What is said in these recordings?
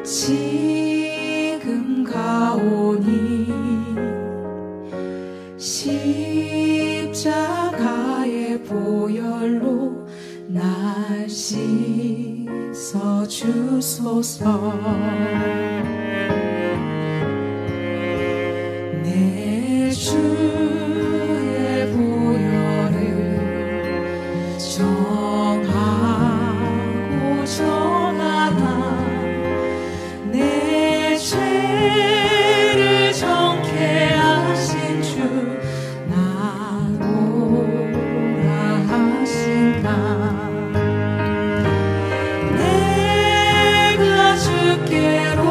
지금 가오니 십자가의 보혈로 날 씻어주소서. 내 주의 보혈을 정하고 정하나 내 죄를 정케 하신 주 나오라 하신다. 내가 주께로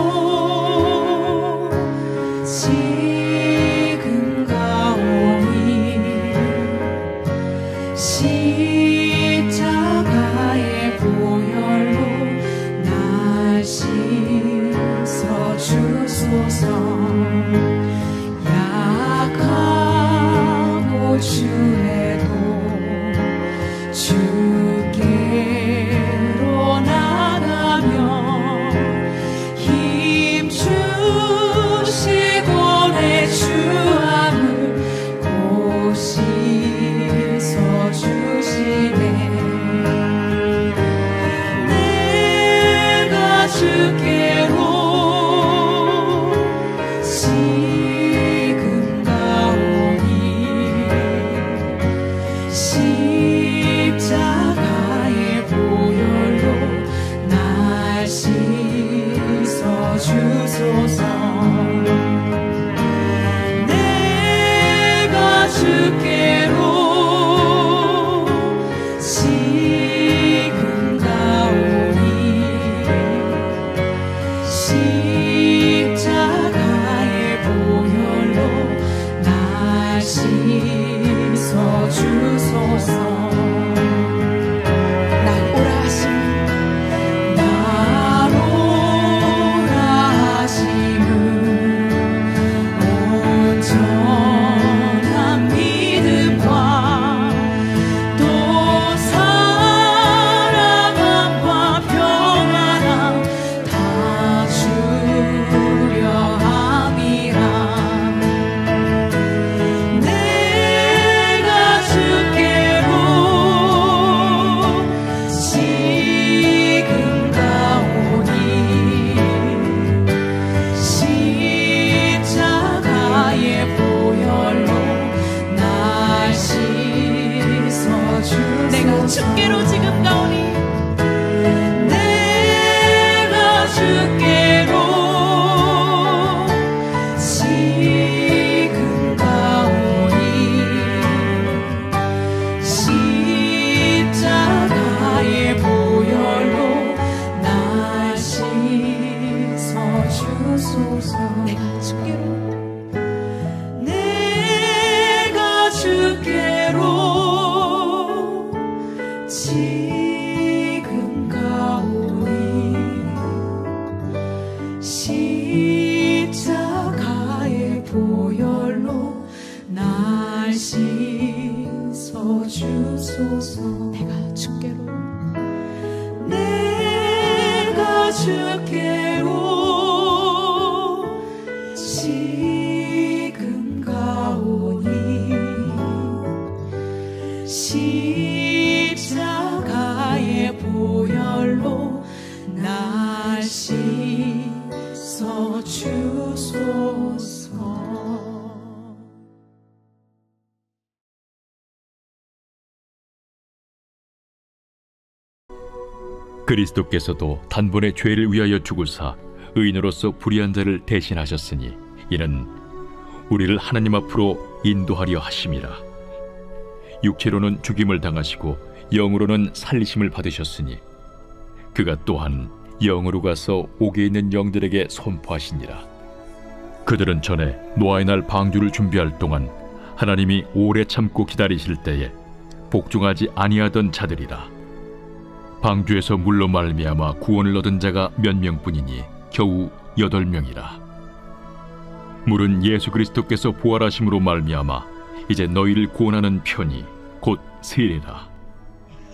지금 가오니 십자가의 보혈로 날 씻어주소서. 약하고 주에도 주께로 나가며 힘 주시고 내 주함을 곧 씻어주시네. 내가 주께로 지금 가오니 십자가의 보혈로 날 씻어주소서. 내가 주께로 지금 가오니 십자가의 보혈로 날 씻어주소서. 날 오라 하시는 날 오라 하시는 온전한 믿음과 또 사랑함과 평안함 다 주려 함이라. 내가 주께로 지금 가오니 십자가의 보혈로 날 씻어주소서. 내가 주께로 지금 가오니 내가 주께로 지금 가오니 십자가의 보혈로 날 씻어주소서. 내가 주께로 지금 가오니 십자가의 보혈로 날 씻어주소서. 내가 주께로 지금 가오니 십자가의 보혈로 날 씻어주소서. 그리스도께서도 단번에 죄를 위하여 죽으사 의인으로서 불의한 자를 대신하셨으니 이는 우리를 하나님 앞으로 인도하려 하심이라. 육체로는 죽임을 당하시고 영으로는 살리심을 받으셨으니 그가 또한 영으로 가서 옥에 있는 영들에게 선포하시니라. 그들은 전에 노아의 날 방주를 준비할 동안 하나님이 오래 참고 기다리실 때에 복종하지 아니하던 자들이라. 방주에서 물로 말미암아 구원을 얻은 자가 몇 명뿐이니 겨우 8명이라. 물은 예수 그리스도께서 부활하심으로 말미암아 이제 너희를 구원하는 편이 곧 세례라.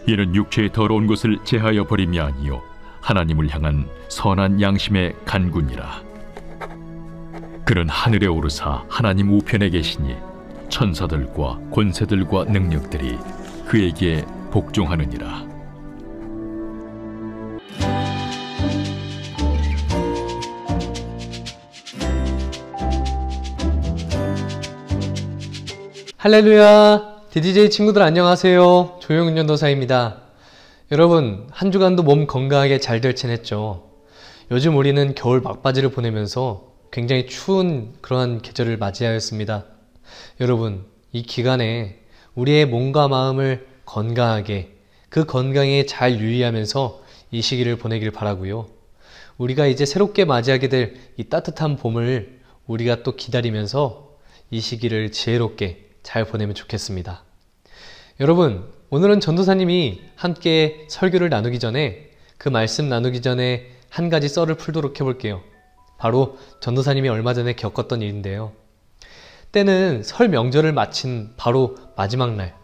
이는 육체의 더러운 것을 제하여 버림이 아니요 하나님을 향한 선한 양심의 간군이라. 그는 하늘에 오르사 하나님 우편에 계시니 천사들과 권세들과 능력들이 그에게 복종하느니라. 할렐루야! DDJ 친구들 안녕하세요. 조용훈 전도사입니다. 여러분, 한 주간도 몸 건강하게 잘들 지냈죠? 요즘 우리는 겨울 막바지를 보내면서 굉장히 추운 그러한 계절을 맞이하였습니다. 여러분, 이 기간에 우리의 몸과 마음을 건강하게, 그 건강에 잘 유의하면서 이 시기를 보내길 바라고요. 우리가 이제 새롭게 맞이하게 될 이 따뜻한 봄을 우리가 또 기다리면서 이 시기를 지혜롭게 잘 보내면 좋겠습니다. 여러분, 오늘은 전도사님이 함께 설교를 나누기 전에, 그 말씀 나누기 전에 한 가지 썰을 풀도록 해볼게요. 바로 전도사님이 얼마 전에 겪었던 일인데요. 때는 설 명절을 마친 바로 마지막 날,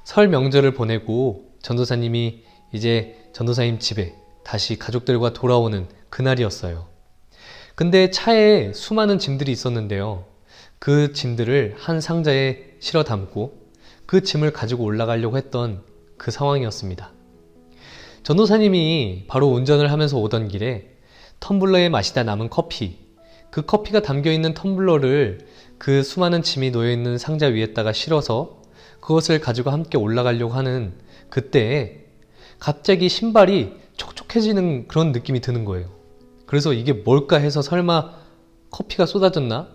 설 명절을 보내고 전도사님이 이제 전도사님 집에 다시 가족들과 돌아오는 그날이었어요. 근데 차에 수많은 짐들이 있었는데요. 그 짐들을 한 상자에 실어 담고 그 짐을 가지고 올라가려고 했던 그 상황이었습니다. 전도사님이 바로 운전을 하면서 오던 길에 텀블러에 마시다 남은 커피, 그 커피가 담겨있는 텀블러를 그 수많은 짐이 놓여있는 상자 위에다가 실어서 그것을 가지고 함께 올라가려고 하는 그때에 갑자기 신발이 촉촉해지는 그런 느낌이 드는 거예요. 그래서 이게 뭘까 해서 설마 커피가 쏟아졌나?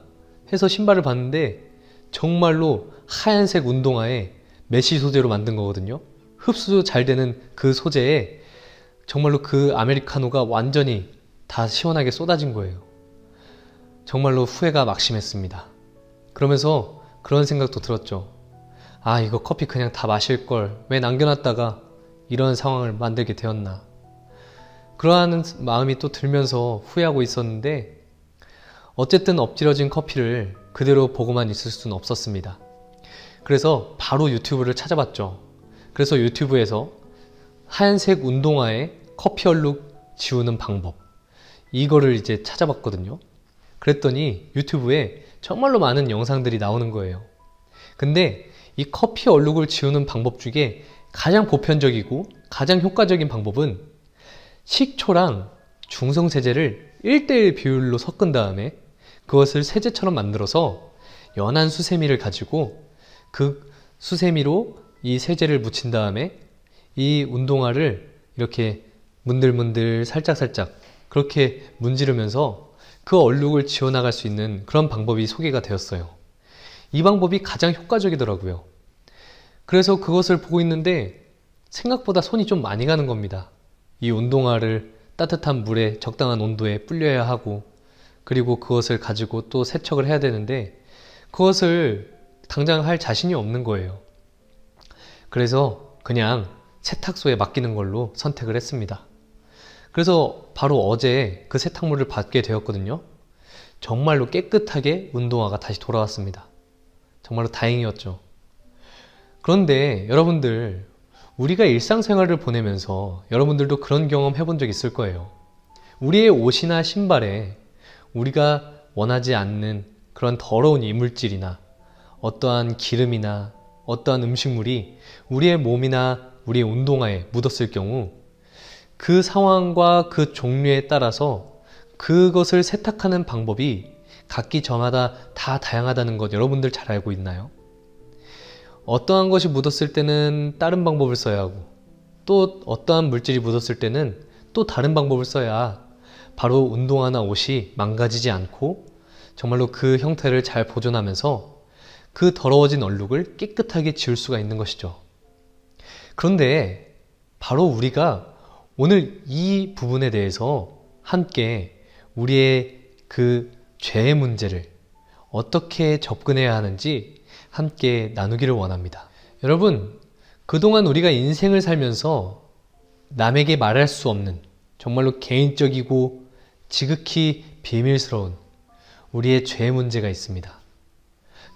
해서 신발을 봤는데 정말로 하얀색 운동화에 메쉬 소재로 만든 거거든요. 흡수 잘 되는 그 소재에 정말로 그 아메리카노가 완전히 다 시원하게 쏟아진 거예요. 정말로 후회가 막심했습니다. 그러면서 그런 생각도 들었죠. 아, 이거 커피 그냥 다 마실 걸 왜 남겨놨다가 이런 상황을 만들게 되었나. 그러한 마음이 또 들면서 후회하고 있었는데 어쨌든 엎질러진 커피를 그대로 보고만 있을 수는 없었습니다. 그래서 바로 유튜브를 찾아봤죠. 그래서 유튜브에서 하얀색 운동화에 커피 얼룩 지우는 방법, 이거를 이제 찾아봤거든요. 그랬더니 유튜브에 정말로 많은 영상들이 나오는 거예요. 근데 이 커피 얼룩을 지우는 방법 중에 가장 보편적이고 가장 효과적인 방법은 식초랑 중성세제를 1:1 비율로 섞은 다음에 그것을 세제처럼 만들어서 연한 수세미를 가지고 그 수세미로 이 세제를 묻힌 다음에 이 운동화를 이렇게 문들문들 살짝살짝 그렇게 문지르면서 그 얼룩을 지워나갈 수 있는 그런 방법이 소개가 되었어요. 이 방법이 가장 효과적이더라고요. 그래서 그것을 보고 있는데 생각보다 손이 좀 많이 가는 겁니다. 이 운동화를 따뜻한 물에 적당한 온도에 불려야 하고, 그리고 그것을 가지고 또 세척을 해야 되는데 그것을 당장 할 자신이 없는 거예요. 그래서 그냥 세탁소에 맡기는 걸로 선택을 했습니다. 그래서 바로 어제 그 세탁물을 받게 되었거든요. 정말로 깨끗하게 운동화가 다시 돌아왔습니다. 정말로 다행이었죠. 그런데 여러분들, 우리가 일상생활을 보내면서 여러분들도 그런 경험 해본 적 있을 거예요. 우리의 옷이나 신발에 우리가 원하지 않는 그런 더러운 이물질이나 어떠한 기름이나 어떠한 음식물이 우리의 몸이나 우리의 운동화에 묻었을 경우 그 상황과 그 종류에 따라서 그것을 세탁하는 방법이 각기 저마다 다 다양하다는 것 여러분들 잘 알고 있나요? 어떠한 것이 묻었을 때는 다른 방법을 써야 하고, 또 어떠한 물질이 묻었을 때는 또 다른 방법을 써야 바로 운동화나 옷이 망가지지 않고 정말로 그 형태를 잘 보존하면서 그 더러워진 얼룩을 깨끗하게 지울 수가 있는 것이죠. 그런데 바로 우리가 오늘 이 부분에 대해서 함께 우리의 그 죄의 문제를 어떻게 접근해야 하는지 함께 나누기를 원합니다. 여러분, 그동안 우리가 인생을 살면서 남에게 말할 수 없는 정말로 개인적이고 지극히 비밀스러운 우리의 죄 문제가 있습니다.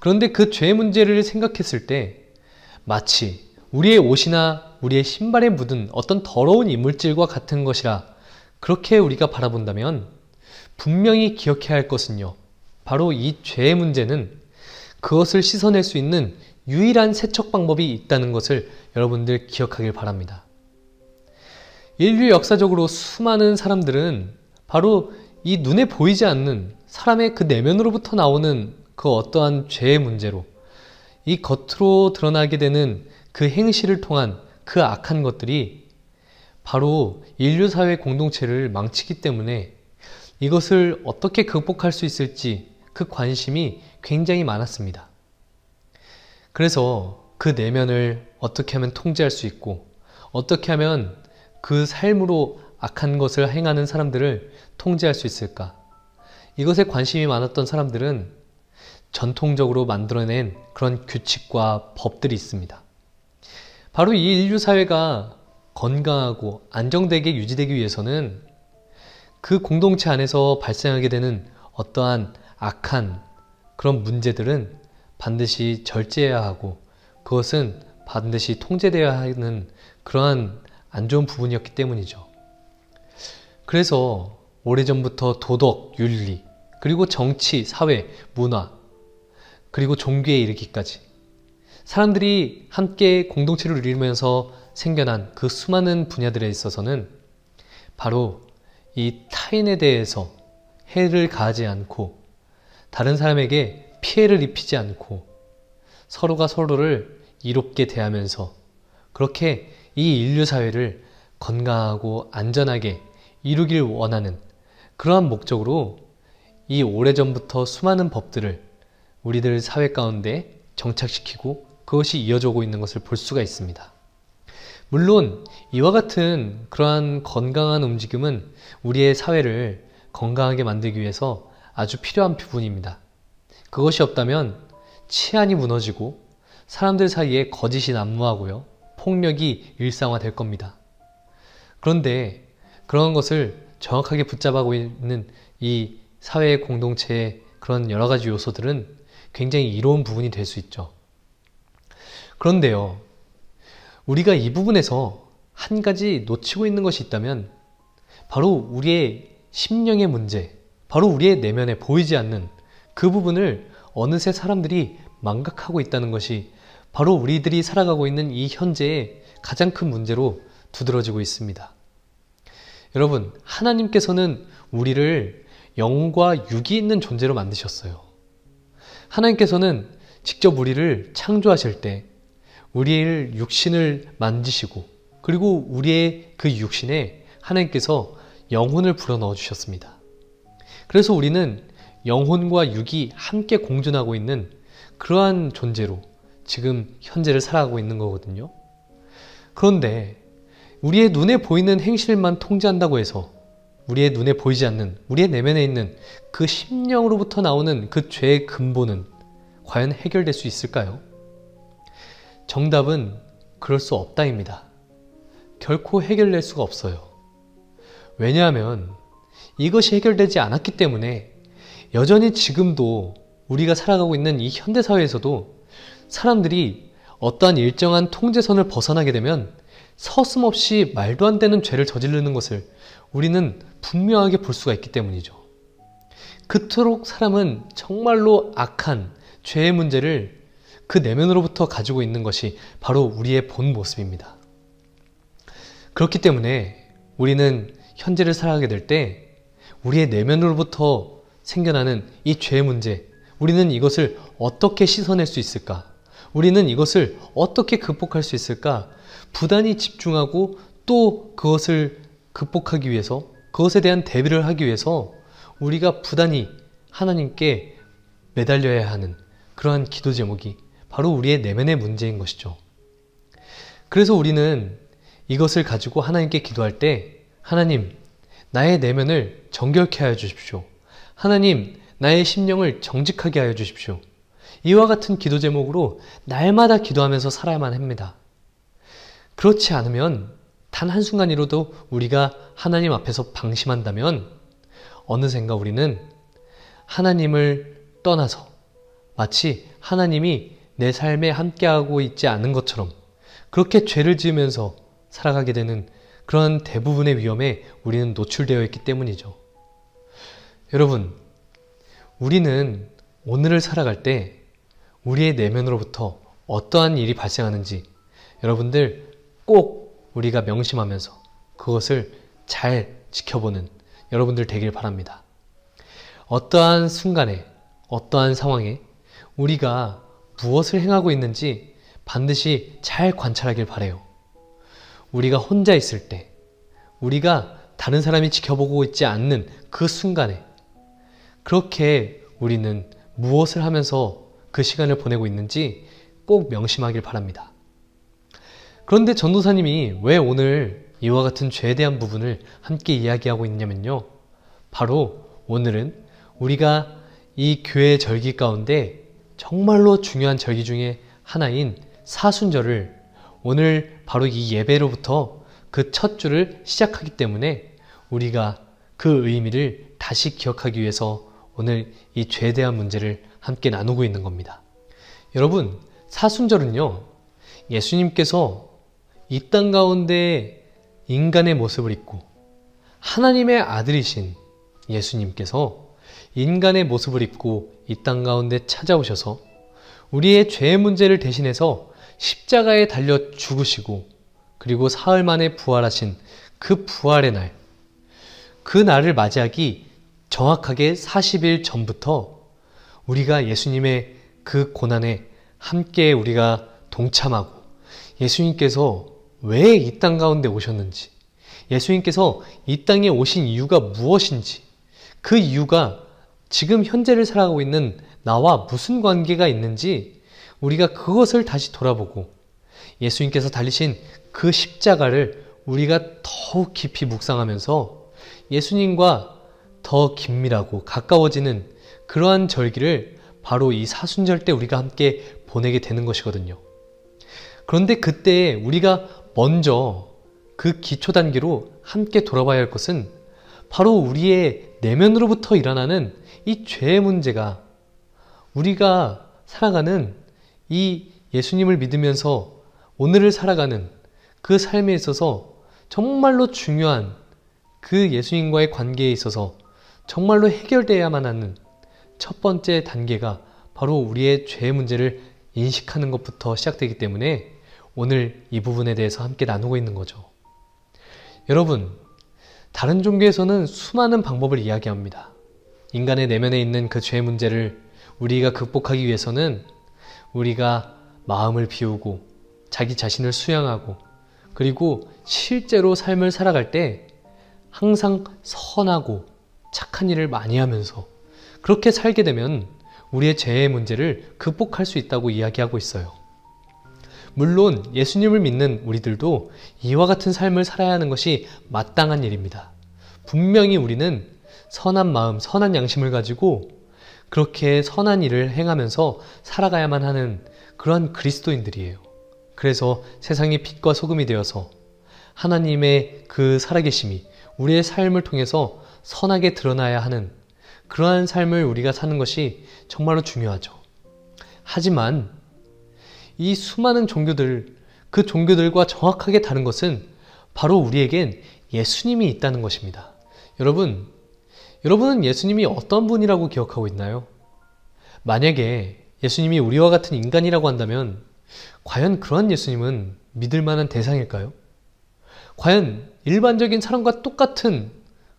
그런데 그 죄 문제를 생각했을 때 마치 우리의 옷이나 우리의 신발에 묻은 어떤 더러운 이물질과 같은 것이라 그렇게 우리가 바라본다면 분명히 기억해야 할 것은요, 바로 이 죄의 문제는 그것을 씻어낼 수 있는 유일한 세척 방법이 있다는 것을 여러분들 기억하길 바랍니다. 인류 역사적으로 수많은 사람들은 바로 이 눈에 보이지 않는 사람의 그 내면으로부터 나오는 그 어떠한 죄의 문제로 이 겉으로 드러나게 되는 그 행실을 통한 그 악한 것들이 바로 인류 사회 공동체를 망치기 때문에 이것을 어떻게 극복할 수 있을지 그 관심이 굉장히 많았습니다. 그래서 그 내면을 어떻게 하면 통제할 수 있고 어떻게 하면 그 삶으로 악한 것을 행하는 사람들을 통제할 수 있을까? 이것에 관심이 많았던 사람들은 전통적으로 만들어낸 그런 규칙과 법들이 있습니다. 바로 이 인류 사회가 건강하고 안정되게 유지되기 위해서는 그 공동체 안에서 발생하게 되는 어떠한 악한 그런 문제들은 반드시 절제해야 하고 그것은 반드시 통제되어야 하는 그러한 안 좋은 부분이었기 때문이죠. 그래서 오래전부터 도덕, 윤리, 그리고 정치, 사회, 문화, 그리고 종교에 이르기까지 사람들이 함께 공동체를 이루면서 생겨난 그 수많은 분야들에 있어서는 바로 이 타인에 대해서 해를 가하지 않고 다른 사람에게 피해를 입히지 않고 서로가 서로를 이롭게 대하면서 그렇게 이 인류 사회를 건강하고 안전하게 이루길 원하는 그러한 목적으로 이 오래전부터 수많은 법들을 우리들 사회 가운데 정착시키고 그것이 이어져 오고 있는 것을 볼 수가 있습니다. 물론 이와 같은 그러한 건강한 움직임은 우리의 사회를 건강하게 만들기 위해서 아주 필요한 부분입니다. 그것이 없다면 치안이 무너지고 사람들 사이에 거짓이 난무하고요, 폭력이 일상화될 겁니다. 그런데 그런 것을 정확하게 붙잡고 있는 이 사회 공동체의 그런 여러 가지 요소들은 굉장히 이로운 부분이 될 수 있죠. 그런데요, 우리가 이 부분에서 한 가지 놓치고 있는 것이 있다면 바로 우리의 심령의 문제, 바로 우리의 내면에 보이지 않는 그 부분을 어느새 사람들이 망각하고 있다는 것이 바로 우리들이 살아가고 있는 이 현재의 가장 큰 문제로 두드러지고 있습니다. 여러분, 하나님께서는 우리를 영과 육이 있는 존재로 만드셨어요. 하나님께서는 직접 우리를 창조하실 때 우리의 육신을 만지시고 그리고 우리의 그 육신에 하나님께서 영혼을 불어넣어 주셨습니다. 그래서 우리는 영혼과 육이 함께 공존하고 있는 그러한 존재로 지금 현재를 살아가고 있는 거거든요. 그런데 우리의 눈에 보이는 행실만 통제한다고 해서 우리의 눈에 보이지 않는 우리의 내면에 있는 그 심령으로부터 나오는 그 죄의 근본은 과연 해결될 수 있을까요? 정답은 그럴 수 없다입니다. 결코 해결될 수가 없어요. 왜냐하면 이것이 해결되지 않았기 때문에 여전히 지금도 우리가 살아가고 있는 이 현대사회에서도 사람들이 어떠한 일정한 통제선을 벗어나게 되면 서슴없이 말도 안 되는 죄를 저지르는 것을 우리는 분명하게 볼 수가 있기 때문이죠. 그토록 사람은 정말로 악한 죄의 문제를 그 내면으로부터 가지고 있는 것이 바로 우리의 본 모습입니다. 그렇기 때문에 우리는 현재를 살아가게 될 때 우리의 내면으로부터 생겨나는 이 죄의 문제, 우리는 이것을 어떻게 씻어낼 수 있을까? 우리는 이것을 어떻게 극복할 수 있을까? 부단히 집중하고 또 그것을 극복하기 위해서, 그것에 대한 대비를 하기 위해서 우리가 부단히 하나님께 매달려야 하는 그러한 기도 제목이 바로 우리의 내면의 문제인 것이죠. 그래서 우리는 이것을 가지고 하나님께 기도할 때 하나님, 나의 내면을 정결케 하여 주십시오. 하나님, 나의 심령을 정직하게 하여 주십시오. 이와 같은 기도 제목으로 날마다 기도하면서 살아야만 합니다. 그렇지 않으면 단 한순간이라도 우리가 하나님 앞에서 방심한다면 어느샌가 우리는 하나님을 떠나서 마치 하나님이 내 삶에 함께하고 있지 않은 것처럼 그렇게 죄를 지으면서 살아가게 되는 그런 대부분의 위험에 우리는 노출되어 있기 때문이죠. 여러분, 우리는 오늘을 살아갈 때 우리의 내면으로부터 어떠한 일이 발생하는지 여러분들 꼭 우리가 명심하면서 그것을 잘 지켜보는 여러분들 되길 바랍니다. 어떠한 순간에, 어떠한 상황에 우리가 무엇을 행하고 있는지 반드시 잘 관찰하길 바라요. 우리가 혼자 있을 때, 우리가 다른 사람이 지켜보고 있지 않는 그 순간에 그렇게 우리는 무엇을 하면서 그 시간을 보내고 있는지 꼭 명심하길 바랍니다. 그런데 전도사님이 왜 오늘 이와 같은 죄에 대한 부분을 함께 이야기하고 있냐면요. 바로 오늘은 우리가 이 교회 절기 가운데 정말로 중요한 절기 중에 하나인 사순절을 오늘 바로 이 예배로부터 그 첫 주를 시작하기 때문에 우리가 그 의미를 다시 기억하기 위해서 오늘 이 죄에 대한 문제를 함께 나누고 있는 겁니다. 여러분, 사순절은요, 예수님께서 이 땅 가운데 인간의 모습을 입고 하나님의 아들이신 예수님께서 인간의 모습을 입고 이 땅 가운데 찾아오셔서 우리의 죄의 문제를 대신해서 십자가에 달려 죽으시고 그리고 사흘 만에 부활하신 그 부활의 날, 그 날을 맞이하기 정확하게 40일 전부터 우리가 예수님의 그 고난에 함께 우리가 동참하고 예수님께서 왜 이 땅 가운데 오셨는지, 예수님께서 이 땅에 오신 이유가 무엇인지, 그 이유가 지금 현재를 살아가고 있는 나와 무슨 관계가 있는지 우리가 그것을 다시 돌아보고 예수님께서 달리신 그 십자가를 우리가 더욱 깊이 묵상하면서 예수님과 더 긴밀하고 가까워지는 그러한 절기를 바로 이 사순절 때 우리가 함께 보내게 되는 것이거든요. 그런데 그때 우리가 먼저 그 기초 단계로 함께 돌아봐야 할 것은 바로 우리의 내면으로부터 일어나는 이 죄의 문제가 우리가 살아가는 이 예수님을 믿으면서 오늘을 살아가는 그 삶에 있어서 정말로 중요한 그 예수님과의 관계에 있어서 정말로 해결되어야만 하는 첫 번째 단계가 바로 우리의 죄의 문제를 인식하는 것부터 시작되기 때문에 오늘 이 부분에 대해서 함께 나누고 있는 거죠. 여러분, 다른 종교에서는 수많은 방법을 이야기합니다. 인간의 내면에 있는 그 죄의 문제를 우리가 극복하기 위해서는 우리가 마음을 비우고 자기 자신을 수양하고 그리고 실제로 삶을 살아갈 때 항상 선하고 착한 일을 많이 하면서 그렇게 살게 되면 우리의 죄의 문제를 극복할 수 있다고 이야기하고 있어요. 물론 예수님을 믿는 우리들도 이와 같은 삶을 살아야 하는 것이 마땅한 일입니다. 분명히 우리는 선한 마음, 선한 양심을 가지고 그렇게 선한 일을 행하면서 살아가야만 하는 그러한 그리스도인들이에요. 그래서 세상의 빛과 소금이 되어서 하나님의 그 살아계심이 우리의 삶을 통해서 선하게 드러나야 하는 그러한 삶을 우리가 사는 것이 정말로 중요하죠. 하지만 이 수많은 종교들, 그 종교들과 정확하게 다른 것은 바로 우리에겐 예수님이 있다는 것입니다. 여러분은 예수님이 어떤 분이라고 기억하고 있나요? 만약에 예수님이 우리와 같은 인간이라고 한다면 과연 그러한 예수님은 믿을 만한 대상일까요? 과연 일반적인 사람과 똑같은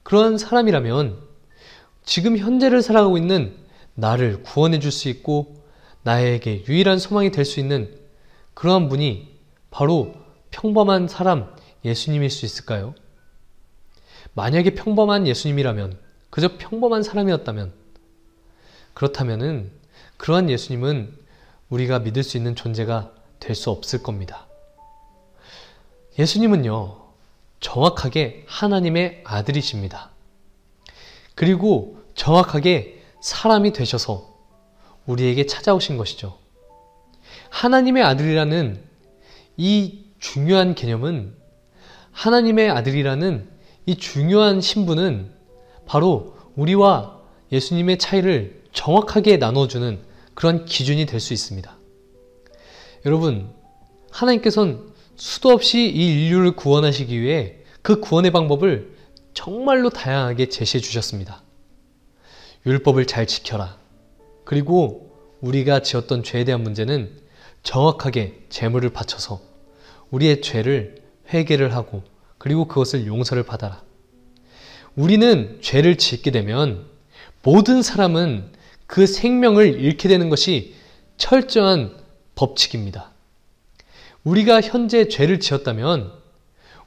그러한 사람이라면 지금 현재를 살아가고 있는 나를 구원해 줄 수 있고 나에게 유일한 소망이 될 수 있는 그러한 분이 바로 평범한 사람 예수님일 수 있을까요? 만약에 평범한 예수님이라면, 그저 평범한 사람이었다면, 그렇다면은 그러한 예수님은 우리가 믿을 수 있는 존재가 될 수 없을 겁니다. 예수님은요, 정확하게 하나님의 아들이십니다. 그리고 정확하게 사람이 되셔서 우리에게 찾아오신 것이죠. 하나님의 아들이라는 이 중요한 개념은, 하나님의 아들이라는 이 중요한 신분은 바로 우리와 예수님의 차이를 정확하게 나눠주는 그런 기준이 될 수 있습니다. 여러분, 하나님께서는 수도 없이 이 인류를 구원하시기 위해 그 구원의 방법을 정말로 다양하게 제시해 주셨습니다. 율법을 잘 지켜라. 그리고 우리가 지었던 죄에 대한 문제는 정확하게 제물을 바쳐서 우리의 죄를 회개를 하고 그리고 그것을 용서를 받아라. 우리는 죄를 짓게 되면 모든 사람은 그 생명을 잃게 되는 것이 철저한 법칙입니다. 우리가 현재 죄를 지었다면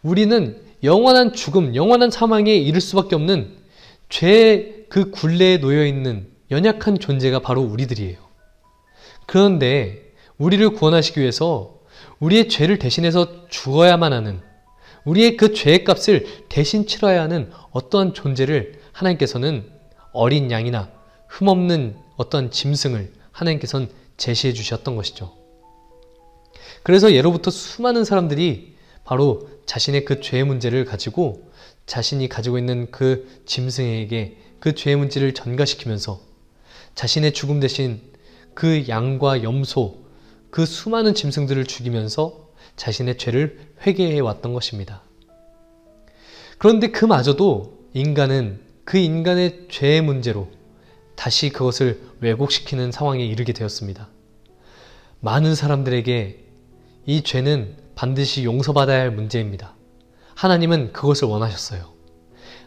우리는 영원한 죽음, 영원한 사망에 이를 수밖에 없는 죄의 그 굴레에 놓여있는 연약한 존재가 바로 우리들이에요. 그런데 우리를 구원하시기 위해서 우리의 죄를 대신해서 죽어야만 하는, 우리의 그 죄의 값을 대신 치러야 하는 어떠한 존재를 하나님께서는 어린 양이나 흠없는 어떤 짐승을 하나님께서는 제시해 주셨던 것이죠. 그래서 예로부터 수많은 사람들이 바로 자신의 그 죄의 문제를 가지고 자신이 가지고 있는 그 짐승에게 그 죄의 문제를 전가시키면서 자신의 죽음 대신 그 양과 염소, 그 수많은 짐승들을 죽이면서 자신의 죄를 회개해 왔던 것입니다. 그런데 그마저도 인간은 그 인간의 죄의 문제로 다시 그것을 왜곡시키는 상황에 이르게 되었습니다. 많은 사람들에게 이 죄는 반드시 용서받아야 할 문제입니다. 하나님은 그것을 원하셨어요.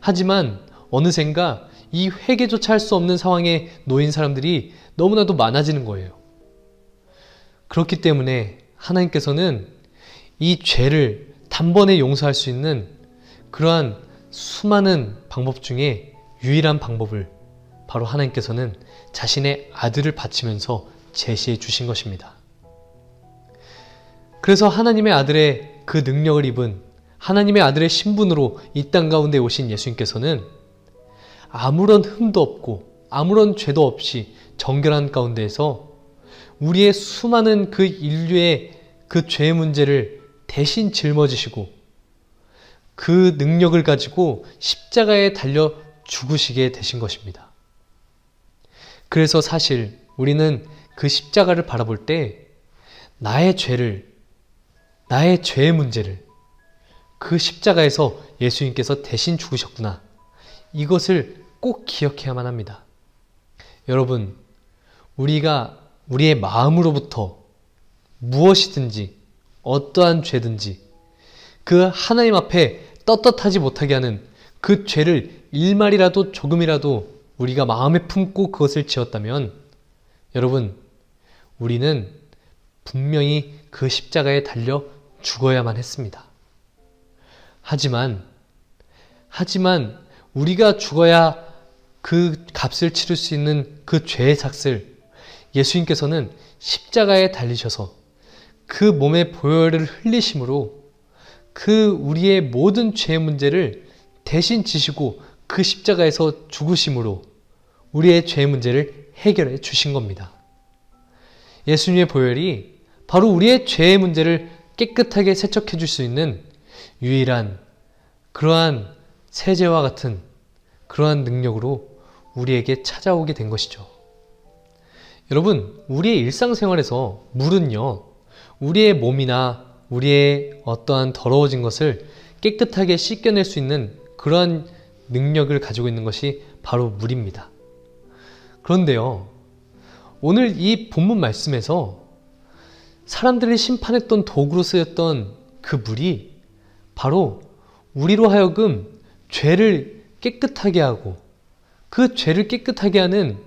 하지만 어느샌가 이 회개조차 할 수 없는 상황에 놓인 사람들이 너무나도 많아지는 거예요. 그렇기 때문에 하나님께서는 이 죄를 단번에 용서할 수 있는 그러한 수많은 방법 중에 유일한 방법을 바로 하나님께서는 자신의 아들을 바치면서 제시해 주신 것입니다. 그래서 하나님의 아들의 그 능력을 입은 하나님의 아들의 신분으로 이 땅 가운데 오신 예수님께서는 아무런 흠도 없고 아무런 죄도 없이 정결한 가운데에서 우리의 수많은 그 인류의 그 죄의 문제를 대신 짊어지시고 그 능력을 가지고 십자가에 달려 죽으시게 되신 것입니다. 그래서 사실 우리는 그 십자가를 바라볼 때 나의 죄의 문제를 그 십자가에서 예수님께서 대신 죽으셨구나. 이것을 꼭 기억해야만 합니다. 여러분, 우리가 우리의 마음으로부터 무엇이든지 어떠한 죄든지 그 하나님 앞에 떳떳하지 못하게 하는 그 죄를 일말이라도 조금이라도 우리가 마음에 품고 그것을 지었다면 여러분, 우리는 분명히 그 십자가에 달려 죽어야만 했습니다. 하지만 우리가 죽어야 그 값을 치를 수 있는 그 죄의 삭을 예수님께서는 십자가에 달리셔서 그 몸의 보혈을 흘리심으로 그 우리의 모든 죄의 문제를 대신 지시고 그 십자가에서 죽으심으로 우리의 죄의 문제를 해결해 주신 겁니다. 예수님의 보혈이 바로 우리의 죄의 문제를 깨끗하게 세척해 줄 수 있는 유일한 그러한 세제와 같은 그러한 능력으로 우리에게 찾아오게 된 것이죠. 여러분, 우리의 일상생활에서 물은요, 우리의 몸이나 우리의 어떠한 더러워진 것을 깨끗하게 씻겨낼 수 있는 그러한 능력을 가지고 있는 것이 바로 물입니다. 그런데요, 오늘 이 본문 말씀에서 사람들이 심판했던 도구로 쓰였던 그 물이 바로 우리로 하여금 죄를 깨끗하게 하고 그 죄를 깨끗하게 하는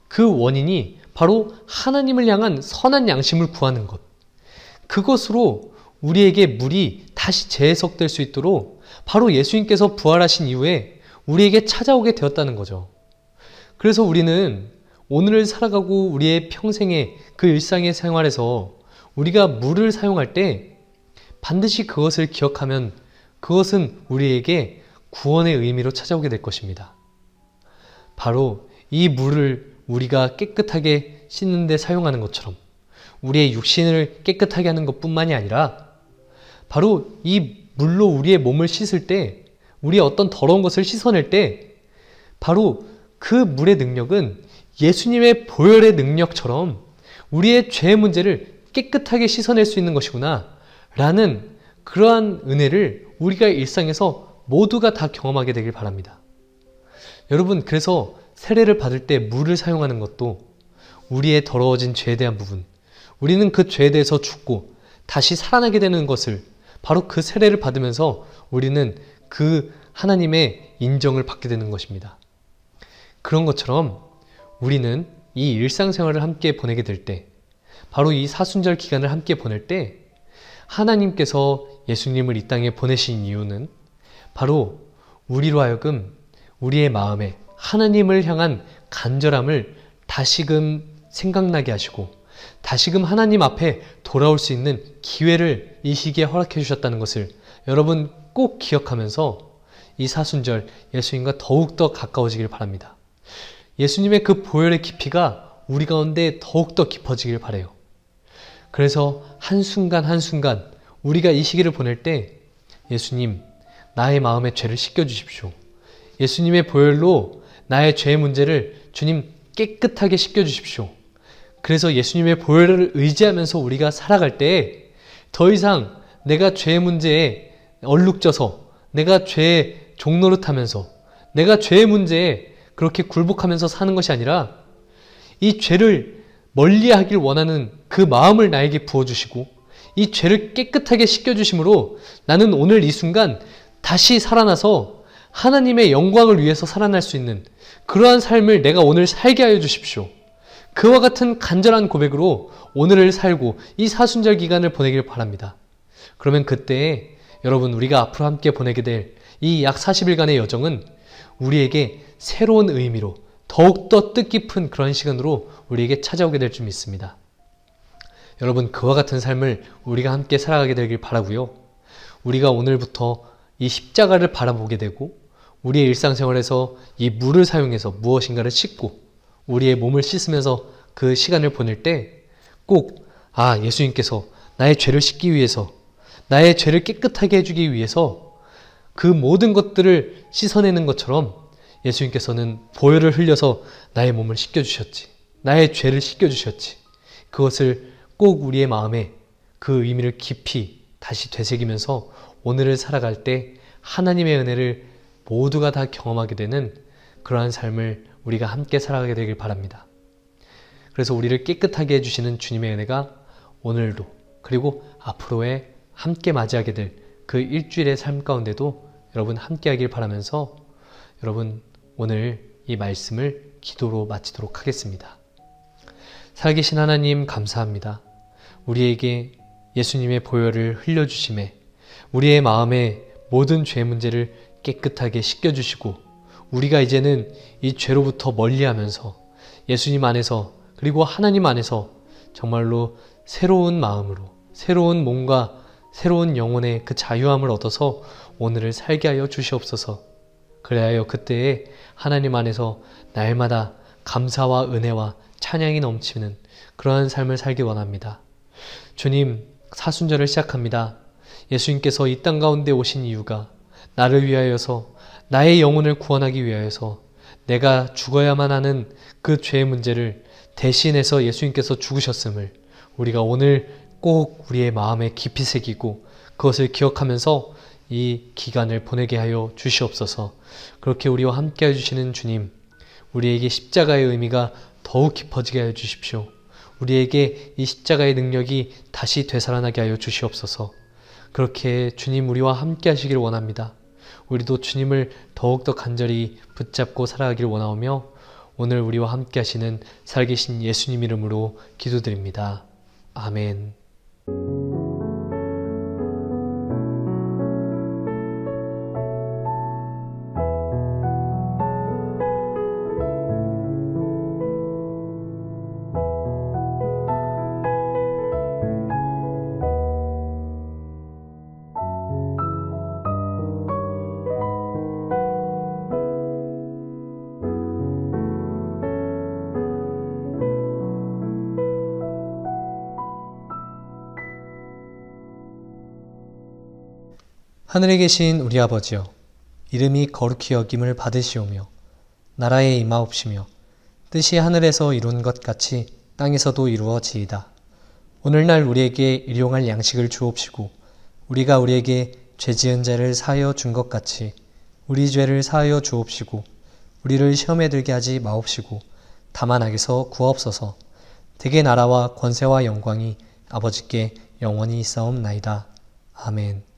그 원인이 바로 하나님을 향한 선한 양심을 구하는 것. 그것으로 우리에게 물이 다시 재해석될 수 있도록 바로 예수님께서 부활하신 이후에 우리에게 찾아오게 되었다는 거죠. 그래서 우리는 오늘을 살아가고 우리의 평생의 그 일상의 생활에서 우리가 물을 사용할 때 반드시 그것을 기억하면 그것은 우리에게 구원의 의미로 찾아오게 될 것입니다. 바로 이 물을 우리가 깨끗하게 씻는 데 사용하는 것처럼 우리의 육신을 깨끗하게 하는 것뿐만이 아니라 바로 이 물로 우리의 몸을 씻을 때, 우리의 어떤 더러운 것을 씻어낼 때 바로 그 물의 능력은 예수님의 보혈의 능력처럼 우리의 죄의 문제를 깨끗하게 씻어낼 수 있는 것이구나 라는 그러한 은혜를 우리가 일상에서 모두가 다 경험하게 되길 바랍니다. 여러분, 그래서 세례를 받을 때 물을 사용하는 것도 우리의 더러워진 죄에 대한 부분, 우리는 그 죄에 대해서 죽고 다시 살아나게 되는 것을 바로 그 세례를 받으면서 우리는 그 하나님의 인정을 받게 되는 것입니다. 그런 것처럼 우리는 이 일상생활을 함께 보내게 될 때, 바로 이 사순절 기간을 함께 보낼 때 하나님께서 예수님을 이 땅에 보내신 이유는 바로 우리로 하여금 우리의 마음에 하나님을 향한 간절함을 다시금 생각나게 하시고 다시금 하나님 앞에 돌아올 수 있는 기회를 이 시기에 허락해 주셨다는 것을 여러분 꼭 기억하면서 이 사순절 예수님과 더욱더 가까워지길 바랍니다. 예수님의 그 보혈의 깊이가 우리 가운데 더욱더 깊어지길 바라요. 그래서 한순간 한순간 우리가 이 시기를 보낼 때 예수님, 나의 마음의 죄를 씻겨주십시오. 예수님의 보혈로 나의 죄의 문제를 주님 깨끗하게 씻겨주십시오. 그래서 예수님의 보혈을 의지하면서 우리가 살아갈 때 더 이상 내가 죄의 문제에 얼룩져서 내가 죄의 종노릇하면서 내가 죄의 문제에 그렇게 굴복하면서 사는 것이 아니라 이 죄를 멀리하길 원하는 그 마음을 나에게 부어주시고 이 죄를 깨끗하게 씻겨주심으로 나는 오늘 이 순간 다시 살아나서 하나님의 영광을 위해서 살아날 수 있는 그러한 삶을 내가 오늘 살게 하여 주십시오. 그와 같은 간절한 고백으로 오늘을 살고 이 사순절 기간을 보내길 바랍니다. 그러면 그때 여러분 우리가 앞으로 함께 보내게 될 이 약 40일간의 여정은 우리에게 새로운 의미로 더욱더 뜻깊은 그런 시간으로 우리에게 찾아오게 될 줄 믿습니다. 여러분 그와 같은 삶을 우리가 함께 살아가게 되길 바라고요. 우리가 오늘부터 이 십자가를 바라보게 되고 우리의 일상생활에서 이 물을 사용해서 무엇인가를 씻고 우리의 몸을 씻으면서 그 시간을 보낼 때 꼭 예수님께서 나의 죄를 씻기 위해서 나의 죄를 깨끗하게 해주기 위해서 그 모든 것들을 씻어내는 것처럼 예수님께서는 보혈을 흘려서 나의 몸을 씻겨주셨지. 나의 죄를 씻겨주셨지. 그것을 꼭 우리의 마음에 그 의미를 깊이 다시 되새기면서 오늘을 살아갈 때 하나님의 은혜를 모두가 다 경험하게 되는 그러한 삶을 우리가 함께 살아가게 되길 바랍니다. 그래서 우리를 깨끗하게 해주시는 주님의 은혜가 오늘도 그리고 앞으로의 함께 맞이하게 될 그 일주일의 삶 가운데도 여러분 함께 하길 바라면서 여러분 오늘 이 말씀을 기도로 마치도록 하겠습니다. 살아계신 하나님 감사합니다. 우리에게 예수님의 보혈을 흘려주심에 우리의 마음의 모든 죄 문제를 깨끗하게 씻겨주시고 우리가 이제는 이 죄로부터 멀리하면서 예수님 안에서 그리고 하나님 안에서 정말로 새로운 마음으로 새로운 몸과 새로운 영혼의 그 자유함을 얻어서 오늘을 살게 하여 주시옵소서. 그래야 그때에 하나님 안에서 날마다 감사와 은혜와 찬양이 넘치는 그러한 삶을 살기 원합니다. 주님, 사순절을 시작합니다. 예수님께서 이 땅 가운데 오신 이유가 나를 위하여서 나의 영혼을 구원하기 위하여서 내가 죽어야만 하는 그 죄의 문제를 대신해서 예수님께서 죽으셨음을 우리가 오늘 꼭 우리의 마음에 깊이 새기고 그것을 기억하면서 이 기간을 보내게 하여 주시옵소서. 그렇게 우리와 함께 해주시는 주님, 우리에게 십자가의 의미가 더욱 깊어지게 하여 주십시오. 우리에게 이 십자가의 능력이 다시 되살아나게 하여 주시옵소서. 그렇게 주님 우리와 함께 하시기를 원합니다. 우리도 주님을 더욱더 간절히 붙잡고 살아가기를 원하오며 오늘 우리와 함께 하시는 살아계신 예수님 이름으로 기도드립니다. 아멘. 하늘에 계신 우리 아버지여, 이름이 거룩히 여김을 받으시오며 나라에 임하옵시며 뜻이 하늘에서 이룬 것 같이 땅에서도 이루어지이다. 오늘날 우리에게 일용할 양식을 주옵시고 우리가 우리에게 죄 지은 자를 사하여 준 것 같이 우리 죄를 사하여 주옵시고 우리를 시험에 들게 하지 마옵시고 다만 악에서 구하옵소서. 대개 나라와 권세와 영광이 아버지께 영원히 있사옵나이다. 아멘.